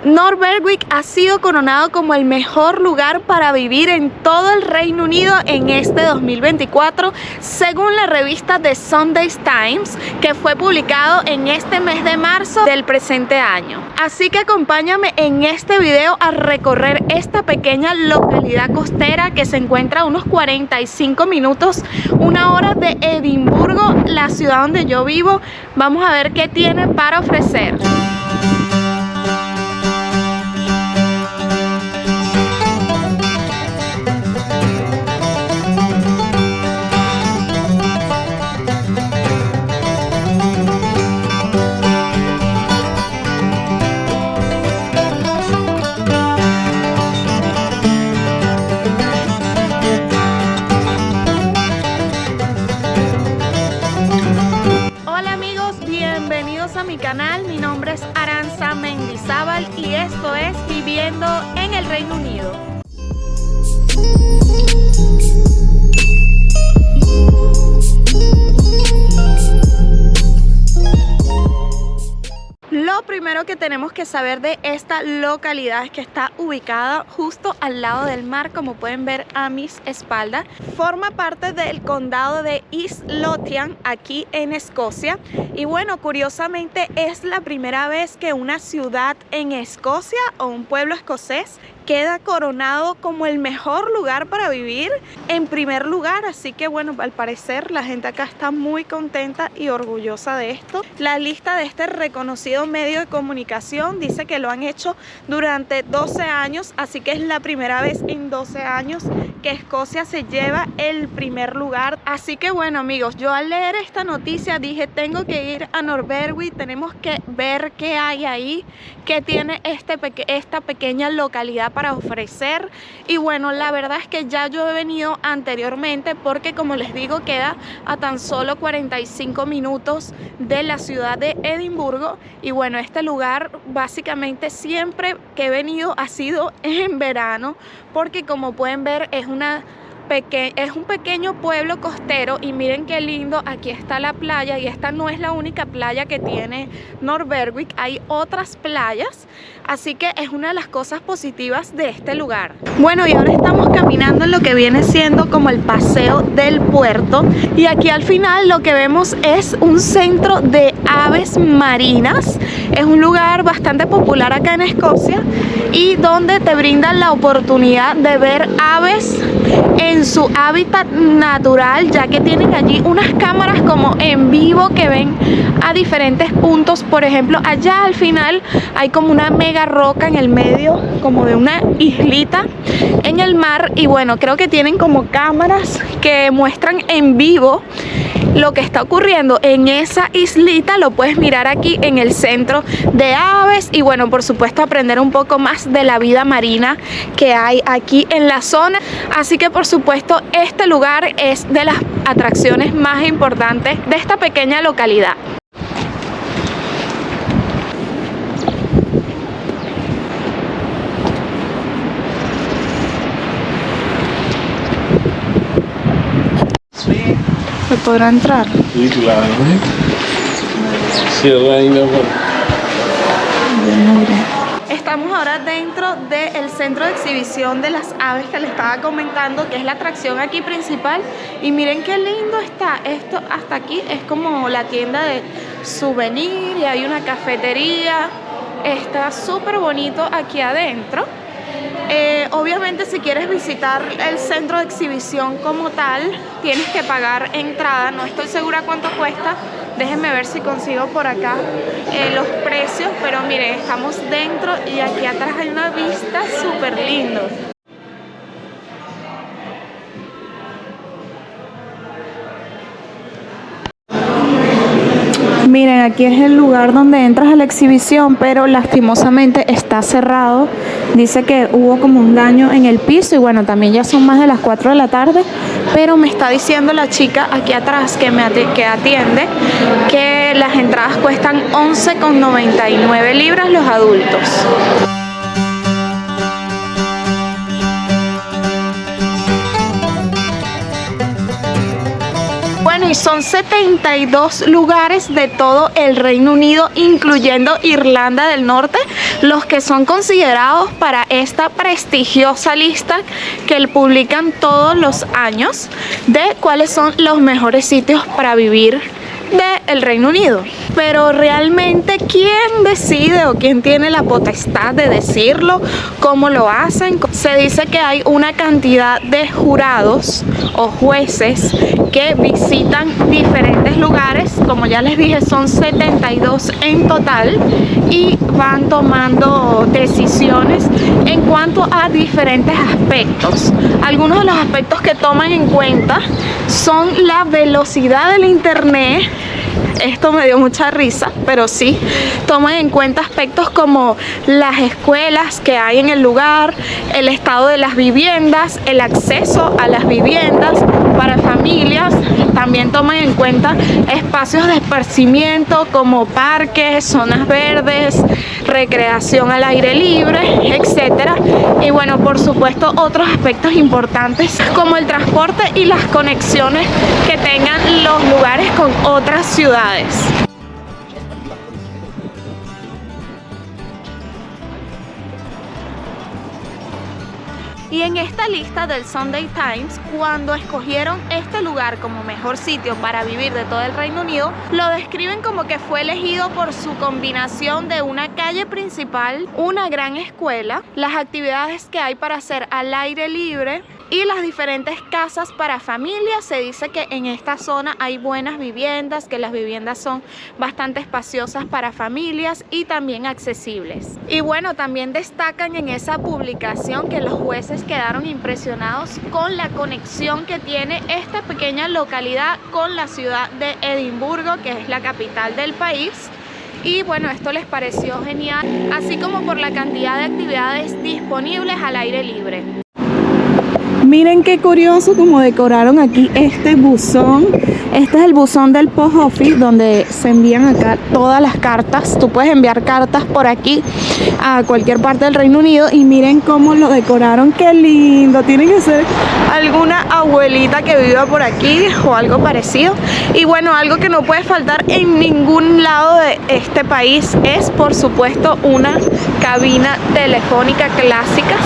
Norberwick ha sido coronado como el mejor lugar para vivir en todo el Reino Unido en este 2024, según la revista The Sunday Times, que fue publicado en este mes de marzo del presente año. Así que acompáñame en este video a recorrer esta pequeña localidad costera que se encuentra a unos 45 minutos, una hora de Edimburgo, la ciudad donde yo vivo. Vamos a ver qué tiene para ofrecer. Bienvenidos a mi canal, mi nombre es Aranza Mendizábal y esto es Viviendo en el Reino Unido. Lo primero que tenemos que saber de esta localidad es que está ubicada justo al lado del mar, como pueden ver a mis espaldas. Forma parte del condado de East Lothian, aquí en Escocia. Y bueno, curiosamente es la primera vez que una ciudad en Escocia o un pueblo escocés queda coronado como el mejor lugar para vivir en primer lugar. Así que bueno, al parecer la gente acá está muy contenta y orgullosa de esto. La lista de este reconocido medio de comunicación dice que lo han hecho durante 12 años, así que es la primera vez en 12 años que Escocia se lleva el primer lugar. Así que bueno amigos, yo al leer esta noticia dije, tengo que ir a Norberwick, tenemos que ver qué hay ahí, qué tiene esta pequeña localidad para ofrecer. Y bueno, la verdad es que ya yo he venido anteriormente porque, como les digo, queda a tan solo 45 minutos de la ciudad de Edimburgo. Y bueno, este lugar básicamente siempre que he venido ha sido en verano, porque como pueden ver es un pequeño pueblo costero. Y miren qué lindo, aquí está la playa, y esta no es la única playa que tiene Norberwick, hay otras playas, así que es una de las cosas positivas de este lugar. Bueno, y ahora estamos caminando en lo que viene siendo como el paseo del puerto, y aquí al final lo que vemos es un centro de aves marinas. Es un lugar bastante popular acá en Escocia y donde te brindan la oportunidad de ver aves en su hábitat natural, ya que tienen allí unas cámaras como en vivo que ven a diferentes puntos. Por ejemplo, allá al final hay como una mega roca en el medio, como de una islita en el mar, y bueno, creo que tienen como cámaras que muestran en vivo lo que está ocurriendo en esa islita. Lo puedes mirar aquí en el centro de aves y bueno, por supuesto aprender un poco más de la vida marina que hay aquí en la zona. Así que por supuesto este lugar es de las atracciones más importantes de esta pequeña localidad. ¿Se podrá entrar? Sí, claro. Cierra ahí, mi amor. Estamos ahora dentro del centro de exhibición de las aves que les estaba comentando, que es la atracción aquí principal. Y miren qué lindo está esto. Hasta aquí es como la tienda de souvenir y hay una cafetería. Está súper bonito aquí adentro. Obviamente si quieres visitar el centro de exhibición como tal, tienes que pagar entrada. No estoy segura cuánto cuesta, déjenme ver si consigo por acá los precios, pero miren, estamos dentro y aquí atrás hay una vista súper lindo. Miren, aquí es el lugar donde entras a la exhibición, pero lastimosamente está cerrado. Dice que hubo como un daño en el piso y bueno, también ya son más de las 4 de la tarde, pero me está diciendo la chica aquí atrás que atiende que las entradas cuestan 11,99 libras los adultos. Bueno, y son Son 72 lugares de todo el Reino Unido, incluyendo Irlanda del Norte, los que son considerados para esta prestigiosa lista que publican todos los años de cuáles son los mejores sitios para vivir del Reino Unido. Pero realmente, ¿quién decide o quién tiene la potestad de decirlo? ¿Cómo lo hacen? Se dice que hay una cantidad de jurados o jueces que visitan diferentes lugares, como ya les dije, son 72 en total, y van tomando decisiones en cuanto a diferentes aspectos. Algunos de los aspectos que toman en cuenta son la velocidad del internet. Esto me dio mucha risa, pero sí, toman en cuenta aspectos como las escuelas que hay en el lugar, el estado de las viviendas, el acceso a las viviendas para familias. También toman en cuenta espacios de esparcimiento como parques, zonas verdes, recreación al aire libre, etcétera. Y bueno, por supuesto, otros aspectos importantes como el transporte y las conexiones que tengan los lugares con otras ciudades. Y en esta lista del Sunday Times, cuando escogieron este lugar como mejor sitio para vivir de todo el Reino Unido, lo describen como que fue elegido por su combinación de una calle principal, una gran escuela, las actividades que hay para hacer al aire libre y las diferentes casas para familias. Se dice que en esta zona hay buenas viviendas, que las viviendas son bastante espaciosas para familias y también accesibles. Y bueno, también destacan en esa publicación que los jueces quedaron impresionados con la conexión que tiene esta pequeña localidad con la ciudad de Edimburgo, que es la capital del país. Y bueno, esto les pareció genial, así como por la cantidad de actividades disponibles al aire libre. Miren qué curioso como decoraron aquí este buzón. Este es el buzón del Post Office, donde se envían acá todas las cartas. Tú puedes enviar cartas por aquí a cualquier parte del Reino Unido, y miren cómo lo decoraron. Qué lindo. Tiene que ser alguna abuelita que viva por aquí o algo parecido. Y bueno, algo que no puede faltar en ningún lado de este país es, por supuesto, una cabina telefónica clásicas,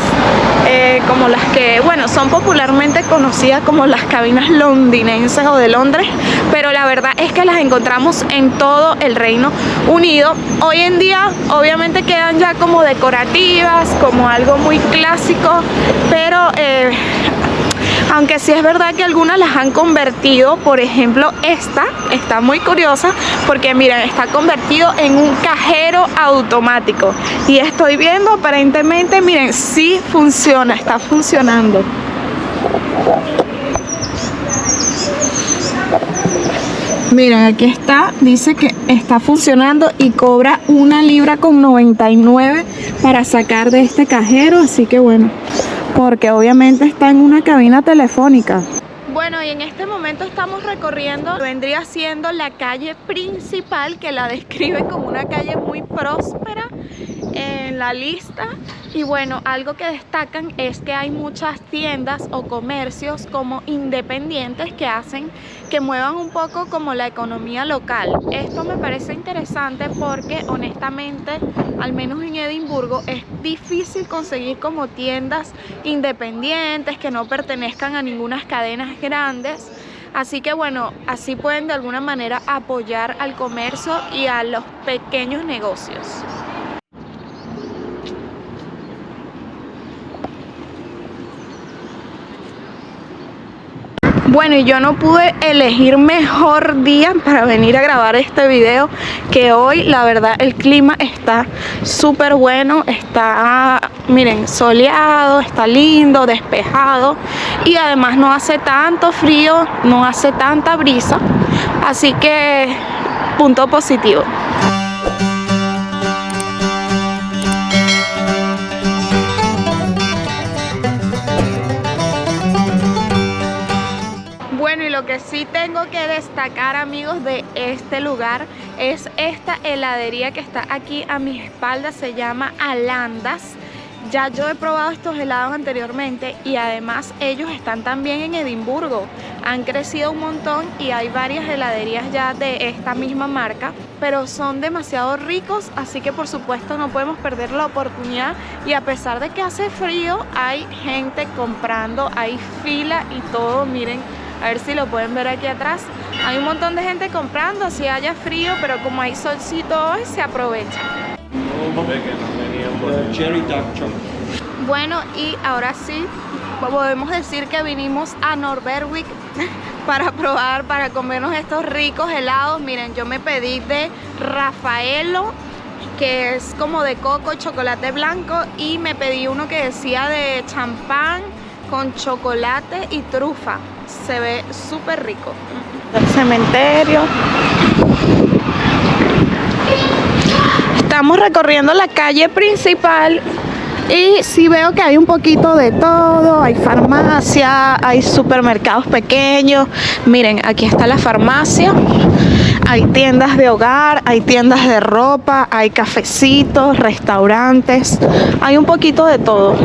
como las que, bueno, son popularmente conocidas como las cabinas londinenses o de Londres, pero la verdad es que las encontramos en todo el Reino Unido. Hoy en día obviamente quedan ya como decorativas, como algo muy clásico, pero aunque sí es verdad que algunas las han convertido. Por ejemplo, esta está muy curiosa porque miren, está convertido en un cajero automático, y estoy viendo aparentemente, miren, sí funciona, está funcionando. Miren, aquí está, dice que está funcionando y cobra 1,99 libra para sacar de este cajero, así que bueno, porque obviamente está en una cabina telefónica. Bueno, y en este momento estamos recorriendo, vendría siendo la calle principal, que la describe como una calle muy próspera en la lista. Y bueno, algo que destacan es que hay muchas tiendas o comercios como independientes que hacen que muevan un poco como la economía local. Esto me parece interesante porque honestamente, al menos en Edimburgo, es difícil conseguir como tiendas independientes que no pertenezcan a ninguna cadenas grandes. Así que bueno, así pueden de alguna manera apoyar al comercio y a los pequeños negocios. Bueno, y yo no pude elegir mejor día para venir a grabar este video que hoy. La verdad, el clima está súper bueno, está, miren, soleado, está lindo, despejado, y además no hace tanto frío, no hace tanta brisa, así que punto positivo. Lo que sí tengo que destacar, amigos, de este lugar es esta heladería que está aquí a mi espalda. Se llama Alandas. Ya yo he probado estos helados anteriormente y además ellos están también en Edimburgo. Han crecido un montón y hay varias heladerías ya de esta misma marca, pero son demasiado ricos, así que por supuesto no podemos perder la oportunidad. Y a pesar de que hace frío, hay gente comprando, hay fila y todo. Miren, a ver si lo pueden ver aquí atrás. Hay un montón de gente comprando, así haya frío, pero como hay solcito hoy, se aprovecha. Bueno, y ahora sí podemos decir que vinimos a Norberwick para probar, para comernos estos ricos helados. Miren, yo me pedí de Raffaello, que es como de coco y chocolate blanco, y me pedí uno que decía de champán con chocolate y trufa. Se ve súper rico. El cementerio. Estamos recorriendo la calle principal y sí veo que hay un poquito de todo. Hay farmacia, hay supermercados pequeños. Miren, aquí está la farmacia. Hay tiendas de hogar, hay tiendas de ropa, hay cafecitos, restaurantes. Hay un poquito de todo.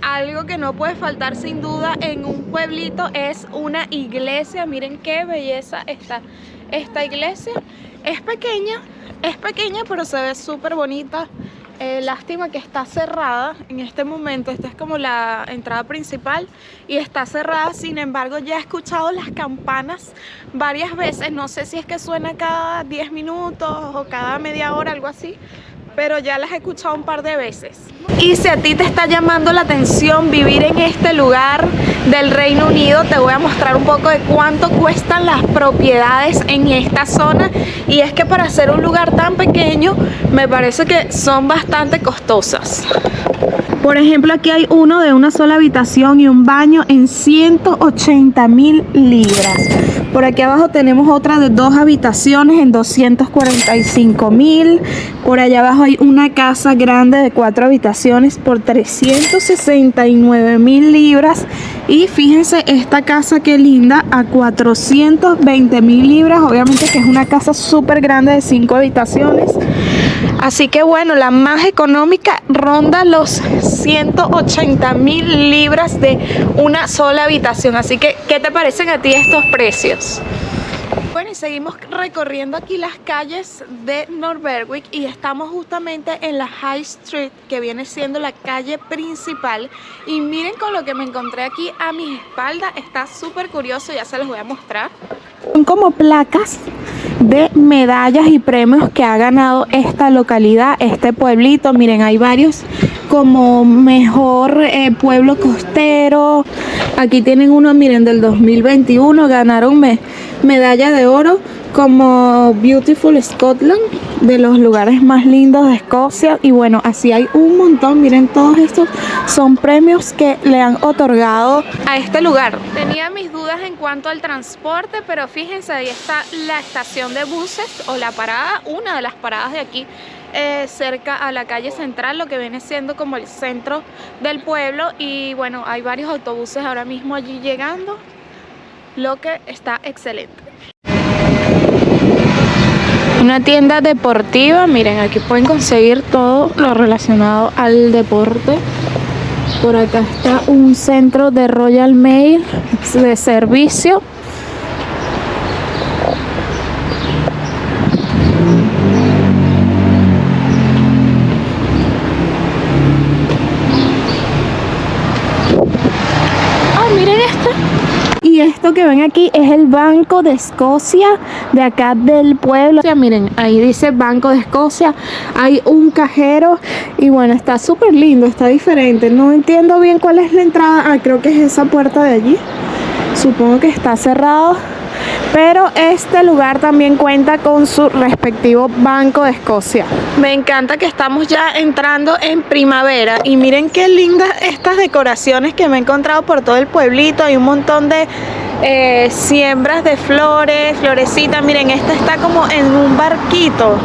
Algo que no puede faltar sin duda en un pueblito es una iglesia. Miren qué belleza está esta iglesia. Es pequeña, pero se ve súper bonita. Lástima que está cerrada en este momento. Esta es como la entrada principal y está cerrada. Sin embargo, ya he escuchado las campanas varias veces. No sé si es que suena cada 10 minutos o cada media hora, algo así, pero ya las he escuchado un par de veces. Y si a ti te está llamando la atención vivir en este lugar del Reino Unido, te voy a mostrar un poco de cuánto cuestan las propiedades en esta zona. Y es que para ser un lugar tan pequeño, me parece que son bastante costosas. Por ejemplo, aquí hay uno de una sola habitación y un baño en 180.000 libras. Por aquí abajo tenemos otra de 2 habitaciones en 245.000. Por allá abajo hay una casa grande de 4 habitaciones por 369.000 libras. Y fíjense esta casa qué linda, a 420.000 libras. Obviamente que es una casa súper grande de 5 habitaciones. Así que bueno, la más económica ronda los 180.000 libras de una sola habitación. Así que, ¿qué te parecen a ti estos precios? Bueno, y seguimos recorriendo aquí las calles de Norberwick y estamos justamente en la High Street, que viene siendo la calle principal. Y miren con lo que me encontré aquí a mi espalda. Está súper curioso, ya se los voy a mostrar. Son como placas de medallas y premios que ha ganado esta localidad, este pueblito. Miren, hay varios como mejor pueblo costero. Aquí tienen uno, miren, del 2021, ganaron medalla de oro como Beautiful Scotland, de los lugares más lindos de Escocia. Y bueno, así hay un montón. Miren, todos estos son premios que le han otorgado a este lugar. Tenía mis dudas en cuanto al transporte, pero fíjense, ahí está la estación de buses o la parada, una de las paradas de aquí, cerca a la calle central, lo que viene siendo como el centro del pueblo. Y bueno, hay varios autobuses ahora mismo allí llegando, lo que está excelente. Una tienda deportiva, miren, aquí pueden conseguir todo lo relacionado al deporte. Por acá está un centro de Royal Mail de servicio. Miren esto. Y esto que ven aquí es el Banco de Escocia, de acá del pueblo. Ya miren, ahí dice Banco de Escocia. Hay un cajero y bueno, está súper lindo, está diferente. No entiendo bien cuál es la entrada. Ah, creo que es esa puerta de allí. Supongo que está cerrado. Pero este lugar también cuenta con su respectivo Banco de Escocia. Me encanta que estamos ya entrando en primavera. Y miren qué lindas estas decoraciones que me he encontrado por todo el pueblito. Hay un montón de siembras de flores, florecitas. Miren, esta está como en un barquito,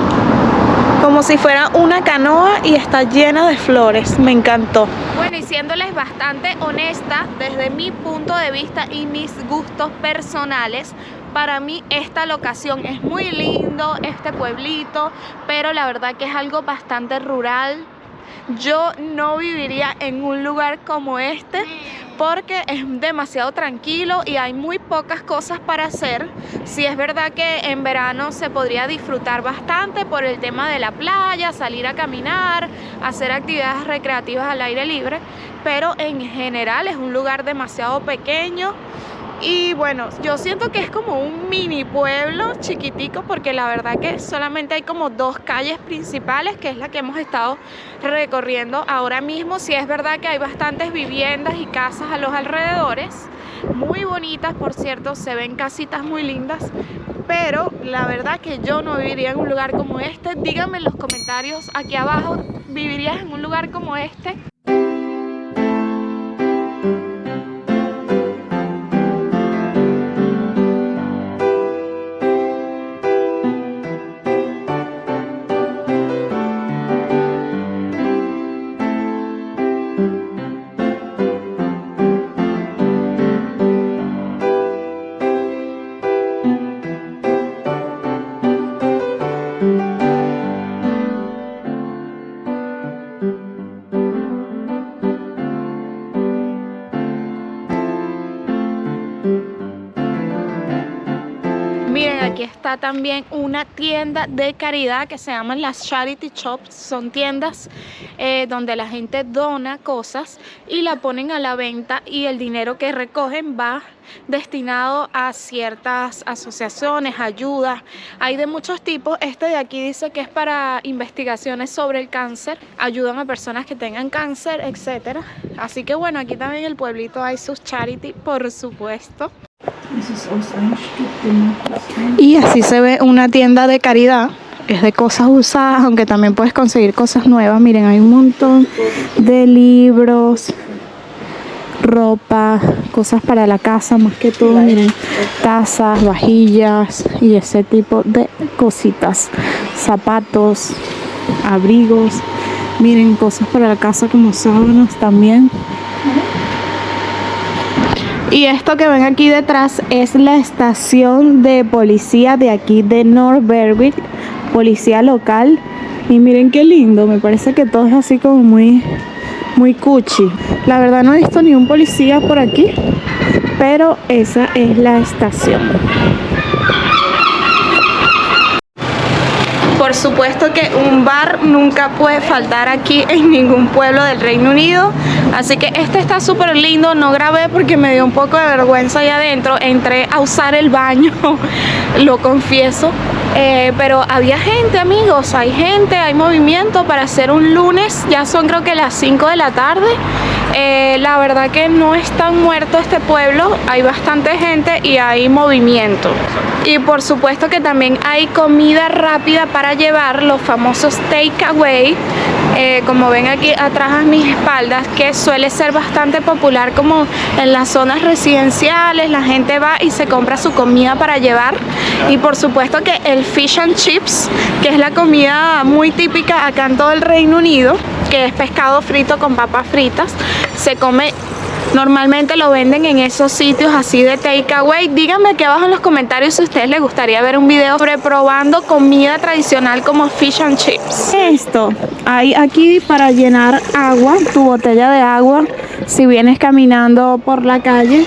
como si fuera una canoa, y está llena de flores. Me encantó. Bueno, y siéndoles bastante honesta, desde mi punto de vista y mis gustos personales, Para mí esta locación es muy lindo, este pueblito, pero la verdad que es algo bastante rural. Yo no viviría en un lugar como este porque es demasiado tranquilo y hay muy pocas cosas para hacer. Sí es verdad que en verano se podría disfrutar bastante por el tema de la playa, salir a caminar, hacer actividades recreativas al aire libre, pero en general es un lugar demasiado pequeño. Y bueno, yo siento que es como un mini pueblo chiquitico porque la verdad que solamente hay como 2 calles principales, que es la que hemos estado recorriendo ahora mismo. Sí es verdad que hay bastantes viviendas y casas a los alrededores, muy bonitas por cierto, se ven casitas muy lindas, pero la verdad que yo no viviría en un lugar como este. Díganme en los comentarios aquí abajo, ¿vivirías en un lugar como este? Miren, aquí está también una tienda de caridad que se llaman las Charity Shops. Son tiendas donde la gente dona cosas y la ponen a la venta, y el dinero que recogen va destinado a ciertas asociaciones, ayudas. Hay de muchos tipos. Este de aquí dice que es para investigaciones sobre el cáncer. Ayudan a personas que tengan cáncer, etcétera. Así que bueno, aquí también en el pueblito hay sus charity, por supuesto. Y así se ve una tienda de caridad. Es de cosas usadas, aunque también puedes conseguir cosas nuevas. Miren, hay un montón de libros, ropa, cosas para la casa más que todo. Miren, tazas, vajillas y ese tipo de cositas. Zapatos, abrigos. Miren, cosas para la casa como sábanas también. Y esto que ven aquí detrás es la estación de policía de aquí de North Berwick, policía local. Y miren qué lindo, me parece que todo es así como muy cuchi. La verdad no he visto ni un policía por aquí, pero esa es la estación. Por supuesto que un bar nunca puede faltar aquí en ningún pueblo del Reino Unido. Así que este está súper lindo. No grabé porque me dio un poco de vergüenza allá adentro. Entré a usar el baño, lo confieso. Pero había gente, amigos, hay gente, hay movimiento para hacer un lunes. Ya son creo que las 5 de la tarde. La verdad que no es tan muerto este pueblo. Hay bastante gente y hay movimiento. Y por supuesto que también hay comida rápida para llevar, los famosos takeaway. Como ven aquí atrás a mis espaldas, que suele ser bastante popular como en las zonas residenciales. La gente va y se compra su comida para llevar. Y por supuesto que el fish and chips, que es la comida muy típica acá en todo el Reino Unido, que es pescado frito con papas fritas, se come. Normalmente lo venden en esos sitios así de takeaway. Díganme aquí abajo en los comentarios si a ustedes les gustaría ver un video sobre probando comida tradicional como fish and chips. Esto hay aquí para llenar agua, tu botella de agua, si vienes caminando por la calle.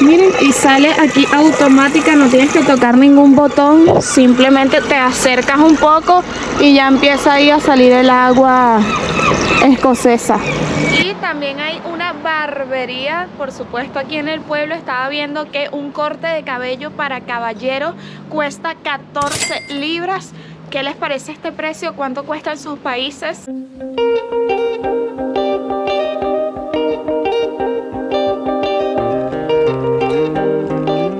Miren, y sale aquí automática, no tienes que tocar ningún botón, simplemente te acercas un poco y ya empieza ahí a salir el agua escocesa. Y también hay una barbería, por supuesto, aquí en el pueblo. Estaba viendo que un corte de cabello para caballero cuesta 14 libras. ¿Qué les parece este precio? ¿Cuánto cuesta en sus países?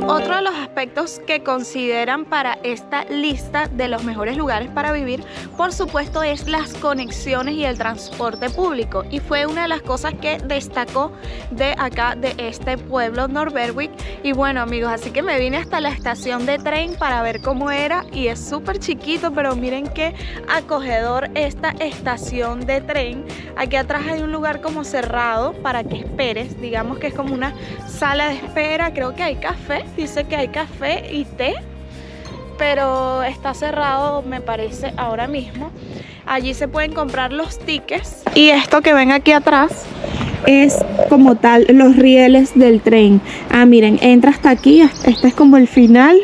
Otro de los aspectos que consideran para esta lista de los mejores lugares para vivir, por supuesto, es las conexiones y el transporte público. Y fue una de las cosas que destacó de acá, de este pueblo North Berwick. Y bueno, amigos, así que me vine hasta la estación de tren para ver cómo era. Y es súper chiquito, pero miren qué acogedor esta estación de tren. Aquí atrás hay un lugar como cerrado para que esperes. Digamos que es como una sala de espera. Creo que hay café. Dice que hay café café y té, pero está cerrado, me parece, ahora mismo. Allí se pueden comprar los tickets. Y esto que ven aquí atrás es como tal los rieles del tren. Ah, miren, entra hasta aquí, este es como el final.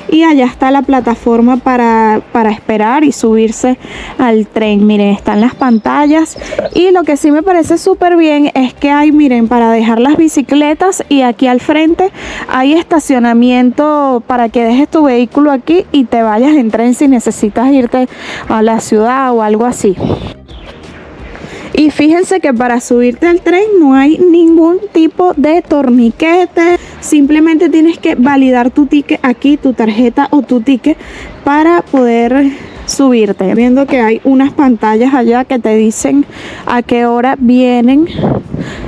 Y allá está la plataforma para esperar y subirse al tren. Miren, están las pantallas. Y lo que sí me parece súper bien es que hay, miren, para dejar las bicicletas. Y aquí al frente hay estacionamiento para que dejes tu vehículo aquí y te vayas en tren si necesitas irte a la ciudad o algo así. Y fíjense que para subirte al tren no hay ningún tipo de torniquete. Simplemente tienes que validar tu ticket aquí, tu tarjeta o tu ticket para poder subirte. Viendo que hay unas pantallas allá que te dicen a qué hora vienen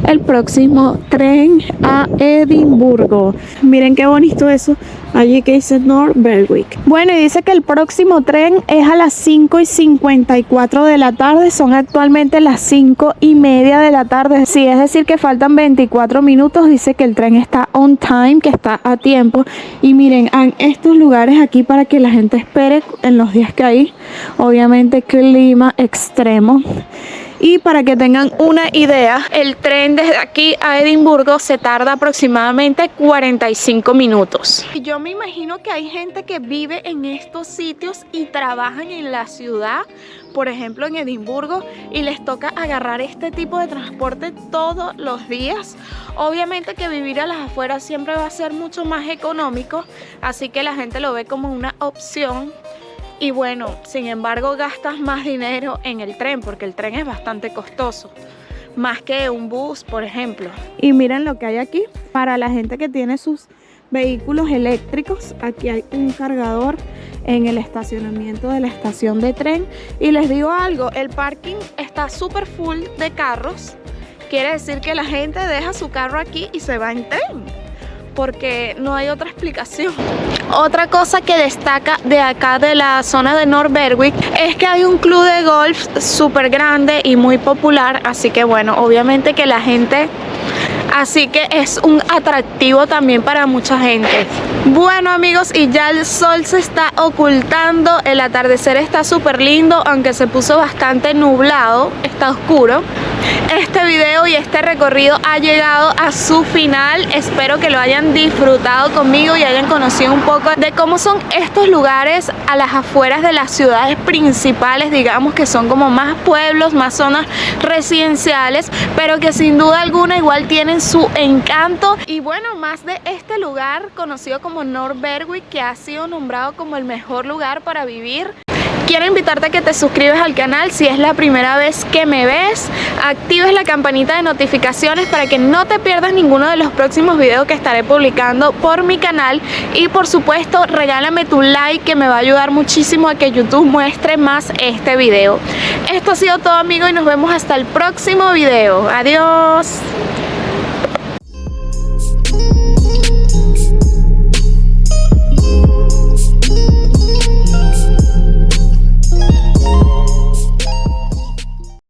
el próximo tren a Edimburgo. Miren qué bonito eso. Allí que dice North Berwick. Bueno, y dice que el próximo tren es a las 5:54 de la tarde. Son actualmente las 5:30 de la tarde. Sí, es decir que faltan 24 minutos. Dice que el tren está on time, que está a tiempo. Y miren, hay estos lugares aquí para que la gente espere en los días que hay. Obviamente clima extremo. Y para que tengan una idea, el tren desde aquí a Edimburgo se tarda aproximadamente 45 minutos. Yo me imagino que hay gente que vive en estos sitios y trabajan en la ciudad, por ejemplo en Edimburgo, y les toca agarrar este tipo de transporte todos los días. Obviamente que vivir a las afueras siempre va a ser mucho más económico, así que la gente lo ve como una opción. Y bueno, sin embargo gastas más dinero en el tren porque el tren es bastante costoso, más que un bus, por ejemplo. Y miren lo que hay aquí para la gente que tiene sus vehículos eléctricos. Aquí hay un cargador en el estacionamiento de la estación de tren. Y les digo algo, el parking está súper full de carros. Quiere decir que la gente deja su carro aquí y se va en tren, porque no hay otra explicación. Otra cosa que destaca de acá de la zona de North Berwick es que hay un club de golf súper grande y muy popular, así que bueno, obviamente que la gente, así que es un atractivo también para mucha gente. Bueno amigos, y ya el sol se está ocultando, el atardecer está súper lindo, aunque se puso bastante nublado, está oscuro. Este video y este recorrido ha llegado a su final. Espero que lo hayan disfrutado conmigo y hayan conocido un poco de cómo son estos lugares a las afueras de las ciudades principales, digamos que son como más pueblos, más zonas residenciales, pero que sin duda alguna igual tienen su encanto. Y bueno, más de este lugar conocido como North Berwick, que ha sido nombrado como el mejor lugar para vivir. Quiero invitarte a que te suscribas al canal si es la primera vez que me ves, actives la campanita de notificaciones para que no te pierdas ninguno de los próximos videos que estaré publicando por mi canal, y por supuesto regálame tu like, que me va a ayudar muchísimo a que YouTube muestre más este video. Esto ha sido todo amigos y nos vemos hasta el próximo video. Adiós.